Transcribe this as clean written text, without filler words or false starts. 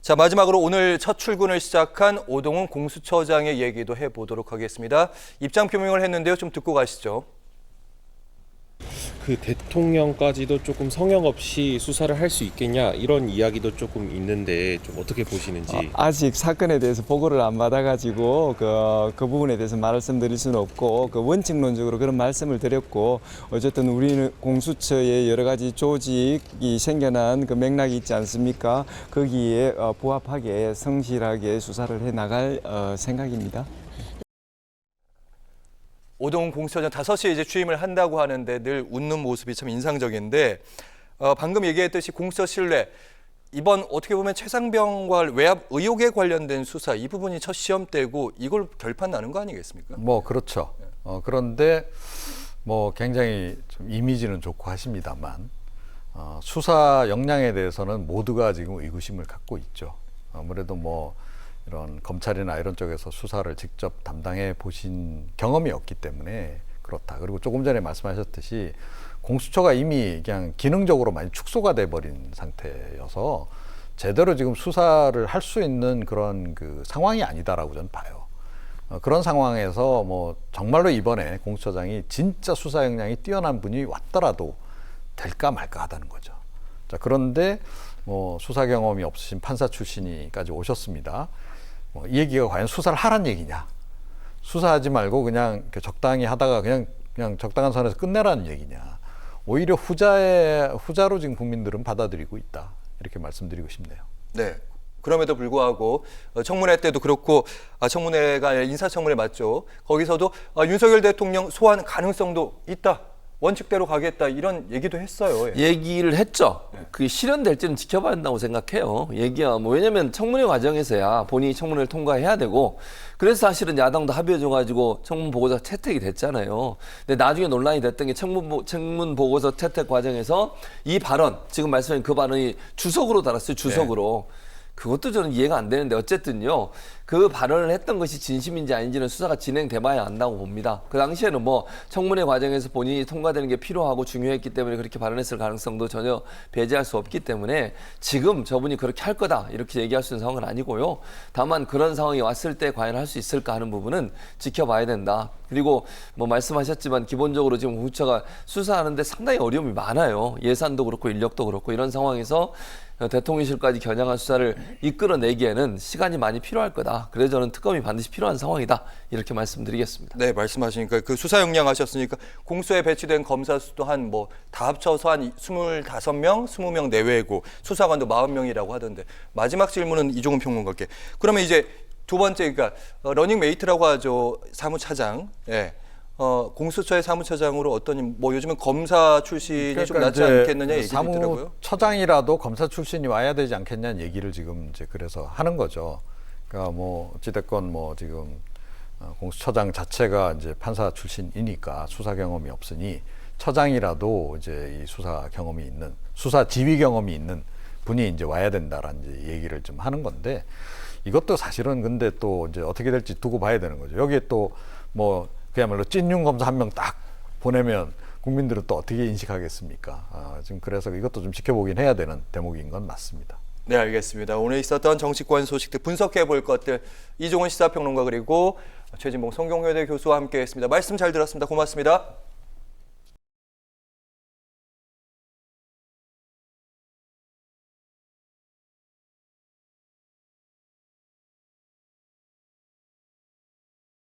자, 마지막으로 오늘 첫 출근을 시작한 오동훈 공수처장의 얘기도 해보도록 하겠습니다. 입장 표명을 했는데요. 좀 듣고 가시죠. 그 대통령까지도 조금 성역 없이 수사를 할 수 있겠냐 이런 이야기도 조금 있는데 좀 어떻게 보시는지. 아직 사건에 대해서 보고를 안 받아가지고 그 부분에 대해서 말씀드릴 수는 없고 원칙론적으로 그런 말씀을 드렸고 어쨌든 우리는 공수처에 여러 가지 조직이 생겨난 그 맥락이 있지 않습니까? 거기에 부합하게 성실하게 수사를 해 나갈 생각입니다. 오동훈 공수처장 5시에 이제 취임을 한다고 하는데 늘 웃는 모습이 참 인상적인데 방금 얘기했듯이 공수처 신뢰 이번 어떻게 보면 최상병과 외압 의혹에 관련된 수사 이 부분이 첫 시험대고 이걸 결판 나는 거 아니겠습니까? 뭐 그렇죠. 그런데 뭐 굉장히 좀 이미지는 좋고 하십니다만 수사 역량에 대해서는 모두가 지금 의구심을 갖고 있죠. 아무래도 뭐 이런 검찰이나 이런 쪽에서 수사를 직접 담당해 보신 경험이 없기 때문에 그렇다. 그리고 조금 전에 말씀하셨듯이 공수처가 이미 그냥 기능적으로 많이 축소가 돼 버린 상태여서 제대로 지금 수사를 할 수 있는 그런 그 상황이 아니다라고 저는 봐요. 그런 상황에서 뭐 정말로 이번에 공수처장이 진짜 수사 역량이 뛰어난 분이 왔더라도 될까 말까 하다는 거죠. 자, 그런데 뭐 수사 경험이 없으신 판사 출신이까지 오셨습니다. 이 얘기가 과연 수사를 하란 얘기냐? 수사하지 말고 그냥 적당히 하다가 그냥 적당한 선에서 끝내라는 얘기냐? 오히려 후자로 지금 국민들은 받아들이고 있다. 이렇게 말씀드리고 싶네요. 네. 그럼에도 불구하고 청문회 때도 그렇고 청문회가 아니라 인사청문회 맞죠? 거기서도 윤석열 대통령 소환 가능성도 있다. 원칙대로 가겠다 이런 얘기도 했어요. 얘기를 했죠. 그게 실현될지는 지켜봐야 한다고 생각해요. 왜냐면 청문회 과정에서야 본인이 청문회를 통과해야 되고 그래서 사실은 야당도 합의해줘가지고 청문 보고서 채택이 됐잖아요. 근데 나중에 논란이 됐던 게 청문 보고서 채택 과정에서 이 발언 지금 말씀하신 그 발언이 주석으로 달았어요. 주석으로. 네. 그것도 저는 이해가 안 되는데 어쨌든요. 그 발언을 했던 것이 진심인지 아닌지는 수사가 진행돼봐야 안다고 봅니다. 그 당시에는 뭐 청문회 과정에서 본인이 통과되는 게 필요하고 중요했기 때문에 그렇게 발언했을 가능성도 전혀 배제할 수 없기 때문에 지금 저분이 그렇게 할 거다 이렇게 얘기할 수 있는 상황은 아니고요. 다만 그런 상황이 왔을 때 과연 할 수 있을까 하는 부분은 지켜봐야 된다. 그리고 뭐 말씀하셨지만 기본적으로 지금 공수처가 수사하는데 상당히 어려움이 많아요. 예산도 그렇고 인력도 그렇고 이런 상황에서 대통령실까지 겨냥한 수사를 이끌어내기에는 시간이 많이 필요할 거다. 그래서 저는 특검이 반드시 필요한 상황이다. 이렇게 말씀드리겠습니다. 네, 말씀하시니까 그 수사 역량 하셨으니까 공수에 배치된 검사 수도 한 뭐 다 합쳐서 한 25명, 20명 내외고 수사관도 40명이라고 하던데 마지막 질문은 이종훈 평론가께. 그러면 이제 두 번째 그러니까 러닝메이트라고 하죠. 사무차장. 예. 공수처의 사무처장으로 어떤 뭐 요즘은 검사 출신이 그러니까 좀 낫지 않겠느냐 얘기도 있더라고요. 사무처장이라도 검사 출신이 와야 되지 않겠냐는 얘기를 지금 이제 그래서 하는 거죠. 그러니까 뭐 어찌됐건 뭐 지금 공수처장 자체가 이제 판사 출신이니까 수사 경험이 없으니 처장이라도 이제 이 수사 경험이 있는 수사 지휘 경험이 있는 분이 이제 와야 된다라는 이제 얘기를 좀 하는 건데 이것도 사실은 근데 또 이제 어떻게 될지 두고 봐야 되는 거죠. 여기에 또 뭐 그야말로 찐윤 검사 한 명 딱 보내면 국민들은 또 어떻게 인식하겠습니까? 지금 그래서 이것도 좀 지켜보긴 해야 되는 대목인 건 맞습니다. 네, 알겠습니다. 오늘 있었던 정치권 소식들 분석해 볼 것들 이종훈 시사평론가 그리고 최진봉 성경여대 교수와 함께했습니다. 말씀 잘 들었습니다. 고맙습니다.